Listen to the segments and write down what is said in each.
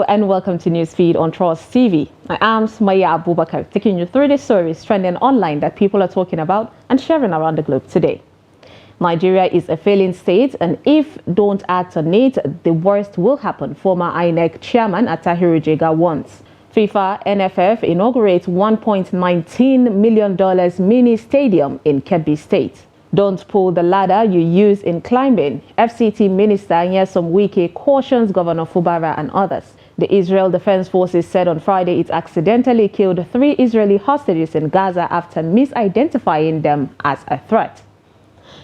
and welcome to Newsfeed on Trust TV. I am Sumaya Abubakar, taking you through the stories trending online that people are talking about and sharing around the globe today. Nigeria is a failing state, and if don't act on it, the worst will happen, former INEC chairman Atahiru Jega warns. FIFA NFF inaugurates $1.19 million mini stadium in Kebbi State. Don't pull the ladder you use in climbing. FCT Minister Nyesom Wike cautions Governor Fubara and others. The Israel Defense Forces said on Friday it accidentally killed 3 Israeli hostages in Gaza after misidentifying them as a threat.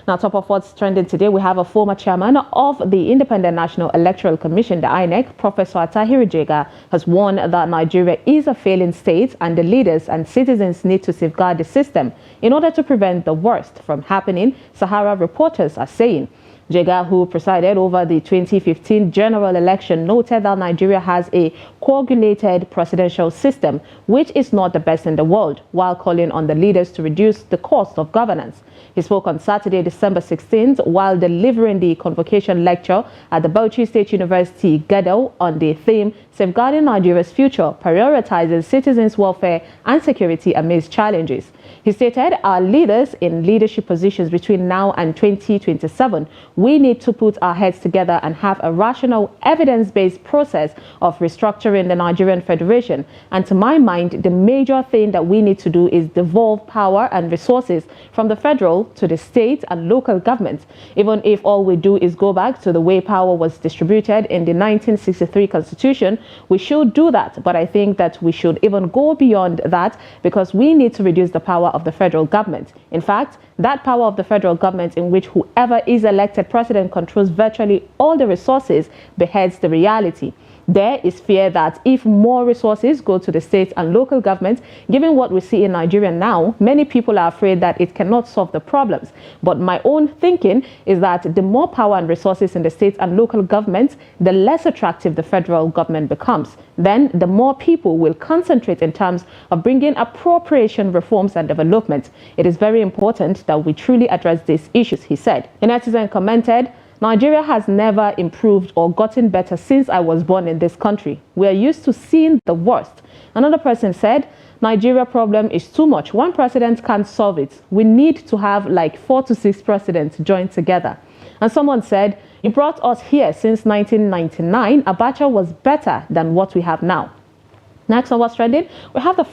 Now, top of what's trending today, we have a former chairman of the Independent National Electoral Commission, the INEC, Professor Atahiru Jega, has warned that Nigeria is a failing state and the leaders and citizens need to safeguard the system in order to prevent the worst from happening, Sahara reporters are saying. Jega, who presided over the 2015 general election, noted that Nigeria has a coagulated presidential system, which is not the best in the world, while calling on the leaders to reduce the cost of governance. He spoke on Saturday, December 16th, while delivering the convocation lecture at the Bauchi State University, Gado, on the theme Safeguarding Nigeria's Future, Prioritizing Citizens' Welfare and Security Amidst Challenges. He stated, our leaders in leadership positions between now and 2027, we need to put our heads together and have a rational, evidence-based process of restructuring the Nigerian Federation. And to my mind, the major thing that we need to do is devolve power and resources from the federal to the state and local governments. Even if all we do is go back to the way power was distributed in the 1963 Constitution, we should do that. But I think that we should even go beyond that, because we need to reduce the power of the federal government. In fact, that power of the federal government, in which whoever is elected president controls virtually all the resources, beheads the reality. There is fear that if more resources go to the state and local governments, given what we see in Nigeria now, many people are afraid that it cannot solve the problems. But my own thinking is that the more power and resources in the state and local governments, the less attractive the federal government becomes. Then the more people will concentrate in terms of bringing appropriation reforms and development. It is very important that we truly address these issues, he said. A netizen commented, Nigeria has never improved or gotten better since I was born in this country. We are used to seeing the worst. Another person said, Nigeria problem is too much. One president can't solve it. We need to have like 4 to 6 presidents joined together. And someone said, you brought us here since 1999. Abacha was better than what we have now. Next on what's trending, we have the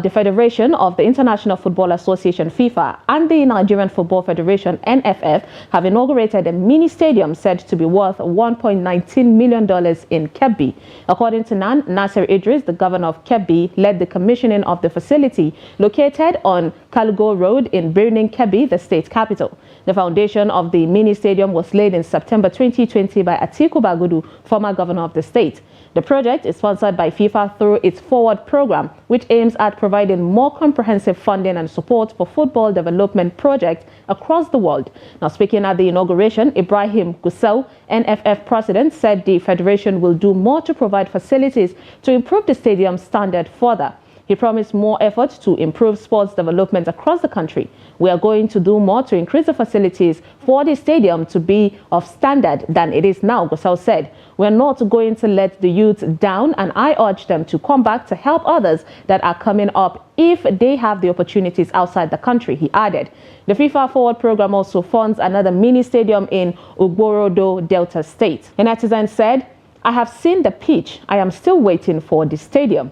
Federation of the International Football Association, FIFA, and the Nigerian Football Federation, NFF, have inaugurated a mini stadium said to be worth $1.19 million in Kebbi. According to Nasser Idris, the governor of Kebbi, led the commissioning of the facility located on Kalugo Road in Birnin Kebbi, the state capital. The foundation of the mini stadium was laid in September 2020 by Atiku Bagudu, former governor of the state. The project is sponsored by FIFA through its Forward program, which aims at providing more comprehensive funding and support for football development projects across the world. Now, speaking at the inauguration, Ibrahim Gusau, NFF president, said the federation will do more to provide facilities to improve the stadium standard further. He promised more efforts to improve sports development across the country. We are going to do more to increase the facilities for the stadium to be of standard than it is now, Gusau said. We're not going to let the youth down, and I urge them to come back to help others that are coming up if they have the opportunities outside the country, he added. The FIFA Forward program also funds another mini stadium in Ugborodo, Delta State. A netizen said, I have seen the pitch. I am still waiting for the stadium.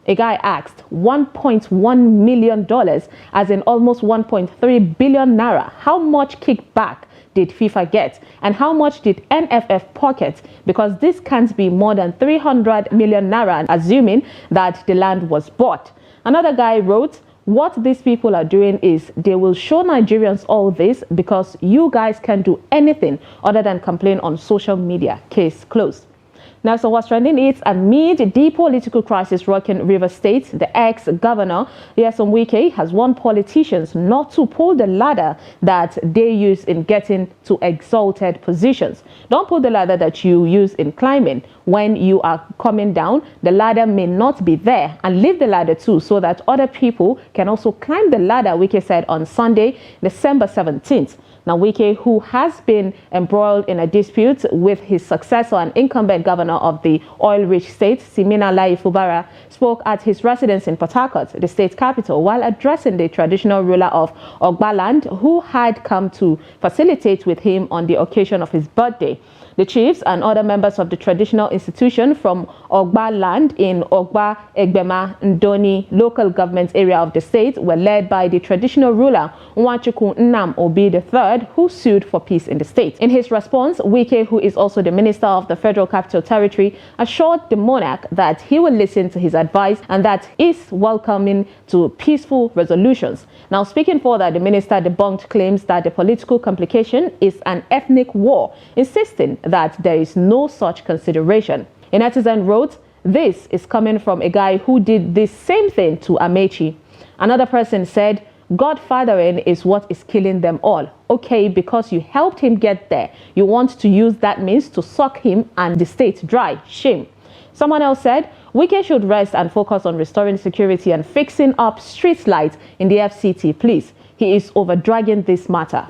A guy asked, $1.1 million, as in almost 1.3 billion naira. How much kickback did FIFA get? And how much did NFF pocket? Because this can't be more than 300 million naira, assuming that the land was bought. Another guy wrote, what these people are doing is they will show Nigerians all this because you guys can't do anything other than complain on social media. Case closed. Now, so what's trending is amid the political crisis rocking Rivers State, the ex-governor Nyesom Wike has warned politicians not to pull the ladder that they use in getting to exalted positions. Don't pull the ladder that you use in climbing. When you are coming down, the ladder may not be there, and leave the ladder too so that other people can also climb the ladder, Wike said on Sunday, December 17th. Now, Wike, who has been embroiled in a dispute with his successor and incumbent governor governor of the oil-rich state, Siminalayi Fubara, spoke at his residence in Port Harcourt, the state capital, while addressing the traditional ruler of Ogbaland, who had come to facilitate with him on the occasion of his birthday. The chiefs and other members of the traditional institution from Ogba land in Ogba, Egbema, Ndoni local government area of the state were led by the traditional ruler Nwachukwu Nnam Obi III, who sued for peace in the state. In his response, Wike, who is also the minister of the Federal Capital Territory, assured the monarch that he will listen to his advice and that is welcoming to peaceful resolutions. Now, speaking further, the minister debunked claims that the political complication is an ethnic war, insisting that there is no such consideration. A netizen wrote, "This is coming from a guy who did the same thing to Amechi." Another person said, "Godfathering is what is killing them all. Okay, because you helped him get there, you want to use that means to suck him and the state dry. Shame." Someone else said, "Wike should rest and focus on restoring security and fixing up street lights in the FCT, please. He is overdragging this matter."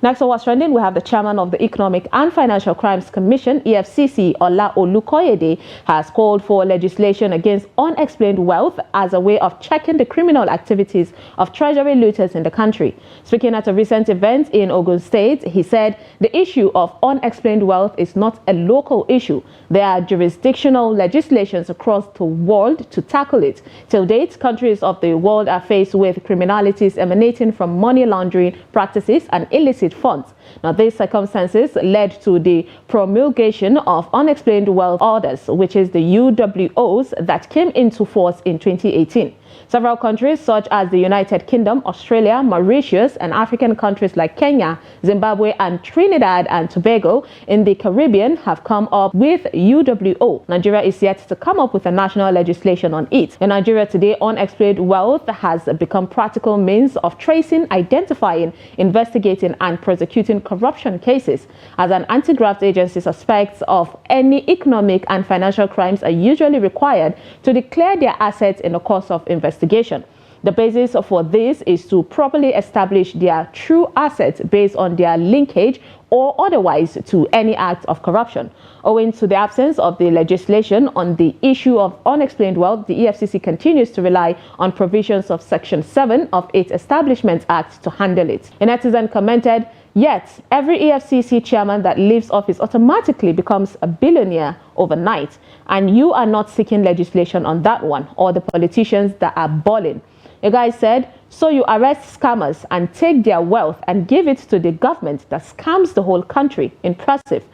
Next on What's Trending, we have the chairman of the Economic and Financial Crimes Commission, EFCC, Ola Olukoyede, has called for legislation against unexplained wealth as a way of checking the criminal activities of treasury looters in the country. Speaking at a recent event in Ogun State, he said the issue of unexplained wealth is not a local issue. There are jurisdictional legislations across the world to tackle it. Till date, countries of the world are faced with criminalities emanating from money laundering practices and illicit funds. Now, these circumstances led to the promulgation of Unexplained Wealth Orders, which is the UWOs, that came into force in 2018. Several countries such as the United Kingdom, Australia, Mauritius, and African countries like Kenya, Zimbabwe, and Trinidad and Tobago in the Caribbean have come up with UWO. Nigeria is yet to come up with a national legislation on it. In Nigeria today, unexplained wealth has become practical means of tracing, identifying, investigating, and prosecuting corruption cases. As an anti-graft agency, suspects of any economic and financial crimes are usually required to declare their assets in the course of investigation. The basis for this is to properly establish their true assets based on their linkage or otherwise to any act of corruption. Owing to the absence of the legislation on the issue of unexplained wealth, the EFCC continues to rely on provisions of Section 7 of its Establishment Act to handle it. A netizen commented, "Yet, every EFCC chairman that leaves office automatically becomes a billionaire overnight, and you are not seeking legislation on that one, or the politicians that are balling." A guy said, "So you arrest scammers and take their wealth and give it to the government that scams the whole country. Impressive."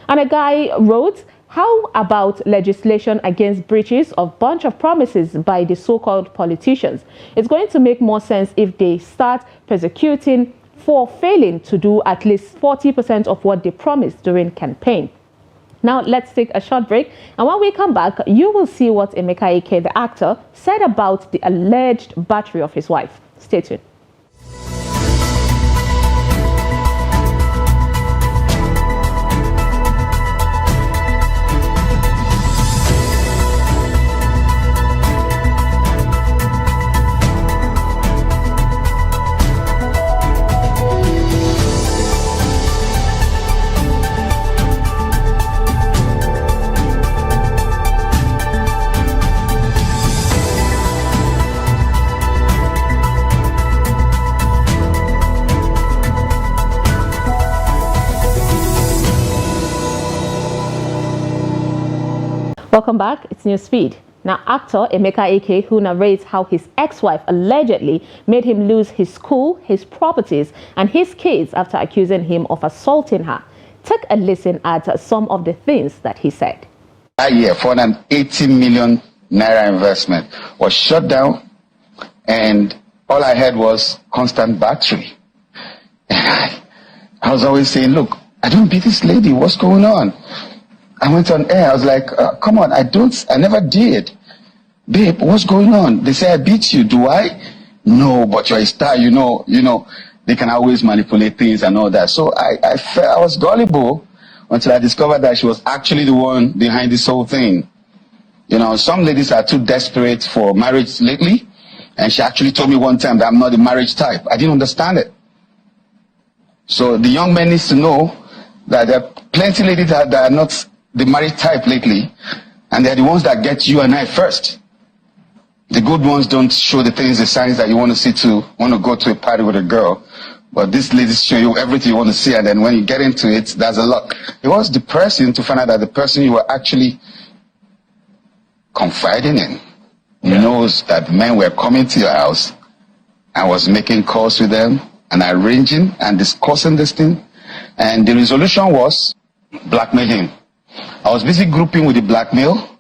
And a guy wrote, "How about legislation against breaches of bunch of promises by the so-called politicians? It's going to make more sense if they start persecuting for failing to do at least 40% of what they promised during campaign." Now, let's take a short break. And when we come back, you will see what Emeka Ike, the actor, said about the alleged battery of his wife. Stay tuned. Welcome back. It's Newsfeed. Now, actor Emeka Ike, who narrates how his ex-wife allegedly made him lose his school, his properties, and his kids after accusing him of assaulting her. Take a listen at some of the things that he said. That year, 480 million naira investment was shut down, and all I had was constant battery. I was always saying, "Look, I don't beat this lady. What's going on?" I went on air. I was like, "Come on, I never did. Babe, what's going on?" They say, "I beat you." Do I? No, but you're a star, you know, they can always manipulate things and all that. So I felt I was gullible until I discovered that she was actually the one behind this whole thing. Some ladies are too desperate for marriage lately. And she actually told me one time that I'm not the marriage type. I didn't understand it. So the young men need to know that there are plenty of ladies that are not the married type lately, and they're the ones that get you and I first. The good ones don't show the things, the signs that you want to go to a party with a girl. But these ladies show you everything you want to see, and then when you get into it, there's a lot. It was depressing to find out that the person you were actually confiding in knows that men were coming to your house and was making calls with them and arranging and discussing this thing. And the resolution was blackmail him. I was busy grouping with the blackmail.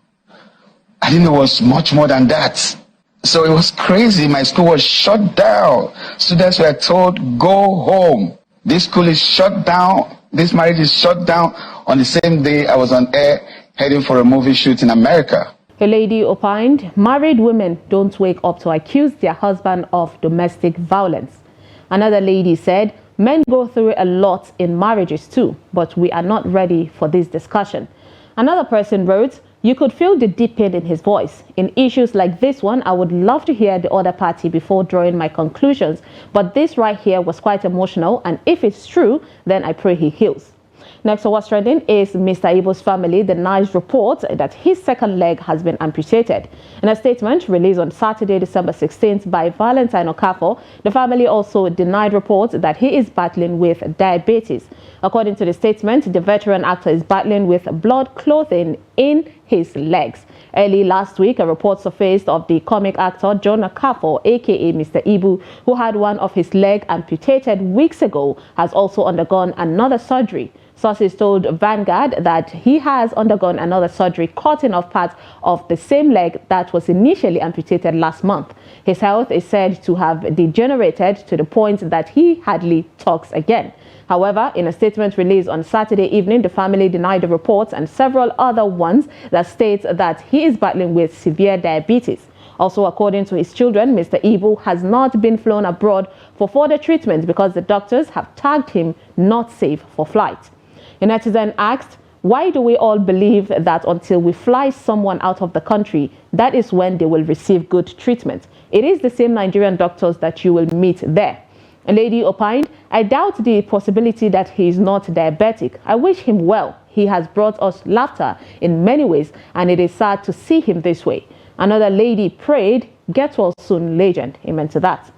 I didn't know it was much more than that. So it was crazy. My school was shut down. Students were told, go home. This school is shut down. This marriage is shut down. On the same day, I was on air heading for a movie shoot in America. A lady opined, married women don't wake up to accuse their husband of domestic violence. Another lady said, men go through a lot in marriages too, but we are not ready for this discussion. Another person wrote, you could feel the deep pain in his voice. In issues like this one, I would love to hear the other party before drawing my conclusions, but this right here was quite emotional, and if it's true, then I pray he heals. Next to what's trending is Mr. Ibo's family denies reports that his second leg has been amputated. In a statement released on Saturday, December 16th by Valentine Okafor, the family also denied reports that he is battling with diabetes. According to the statement, the veteran actor is battling with blood clotting in his legs. Early last week, a report surfaced of the comic actor John Okafor, aka Mr. Ibu, who had one of his legs amputated weeks ago, has also undergone another surgery. Sources told Vanguard that he has undergone another surgery cutting off parts of the same leg that was initially amputated last month. His health is said to have degenerated to the point that he hardly talks again. However, in a statement released on Saturday evening, the family denied the reports and several other ones that states that he is battling with severe diabetes. Also, according to his children, Mr. Ibu has not been flown abroad for further treatment because the doctors have tagged him not safe for flight. A netizen asked, why do we all believe that until we fly someone out of the country, that is when they will receive good treatment? It is the same Nigerian doctors that you will meet there. A lady opined, I doubt the possibility that he is not diabetic. I wish him well. He has brought us laughter in many ways, and it is sad to see him this way. Another lady prayed, get well soon, legend. Amen to that.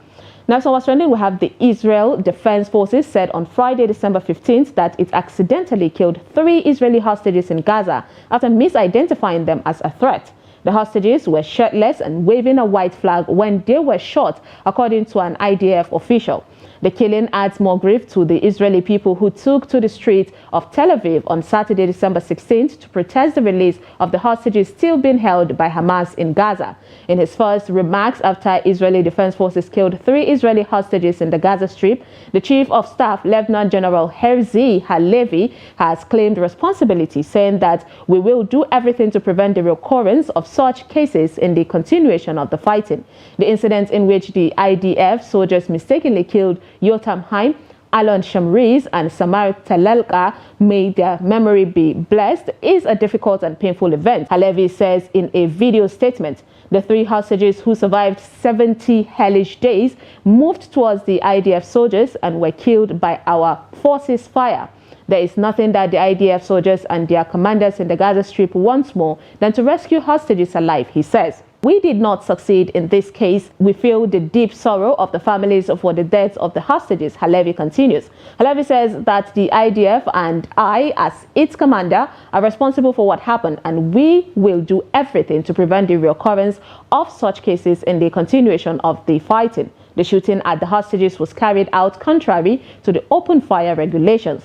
Next on what's trending, we have the Israel Defense Forces said on Friday, December 15th, that it accidentally killed 3 Israeli hostages in Gaza after misidentifying them as a threat. The hostages were shirtless and waving a white flag when they were shot, according to an IDF official. The killing adds more grief to the Israeli people who took to the streets of Tel Aviv on Saturday, December 16th to protest the release of the hostages still being held by Hamas in Gaza. In his first remarks after Israeli Defense Forces killed 3 Israeli hostages in the Gaza Strip, the Chief of Staff, Lieutenant General Herzi Halevi, has claimed responsibility, saying that we will do everything to prevent the recurrence of such cases in the continuation of the fighting. The incident in which the IDF soldiers mistakenly killed Yotam Haim, Alon Shamriz and Samar Talalka, may their memory be blessed, is a difficult and painful event, Halevi says in a video statement. The 3 hostages who survived 70 hellish days moved towards the IDF soldiers and were killed by our forces' fire. There is nothing that the IDF soldiers and their commanders in the Gaza Strip want more than to rescue hostages alive, he says. We did not succeed in this case. We feel the deep sorrow of the families for the deaths of the hostages, Halevi continues. Halevi says that the IDF and I, as its commander, are responsible for what happened, and we will do everything to prevent the reoccurrence of such cases in the continuation of the fighting. The shooting at the hostages was carried out contrary to the open fire regulations.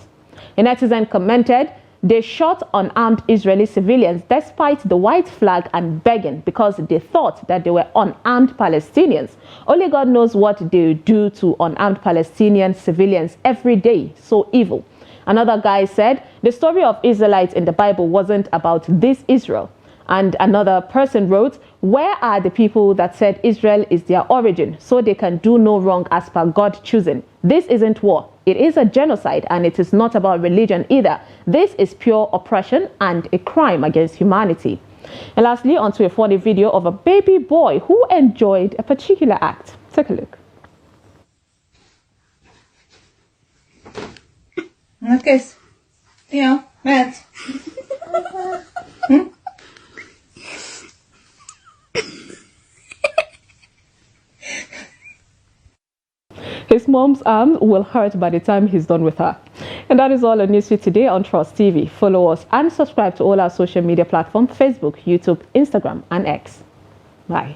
A netizen commented, they shot unarmed Israeli civilians despite the white flag and begging because they thought that they were unarmed Palestinians. Only God knows what they do to unarmed Palestinian civilians every day. So evil. Another guy said, the story of Israelites in the Bible wasn't about this Israel. And another person wrote, where are the people that said Israel is their origin so they can do no wrong as per God choosing? This isn't war. It is a genocide, and it is not about religion either. This is pure oppression and a crime against humanity. And lastly, onto a funny video of a baby boy who enjoyed a particular act. Take a look. Okay. Yeah, Matt. mom's arm will hurt by the time he's done with her. And that is all on Newsfeed today on Trust TV. Follow us and subscribe to all our social media platforms: Facebook, YouTube, Instagram, and X. Bye.